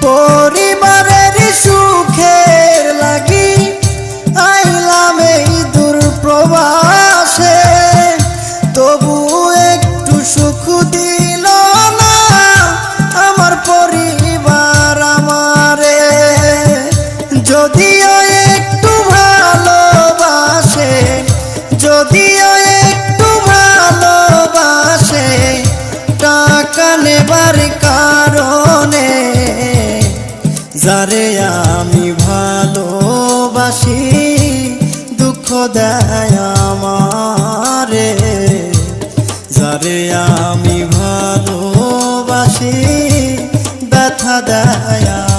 পরিবারের সুখের লাগি আইলাম এই দূর প্রবাসে, তবু একটু সুখ দিল না আমার পরিবার আমারে। যদিও একটু ভালোবাসে, যদিও একটু ভালোবাসে, টাকা নেবার কারণে যারে আমি ভালোবাসি দুঃখ দেয় আমারে। যারে আমি ভালোবাসি ব্যথা দেয়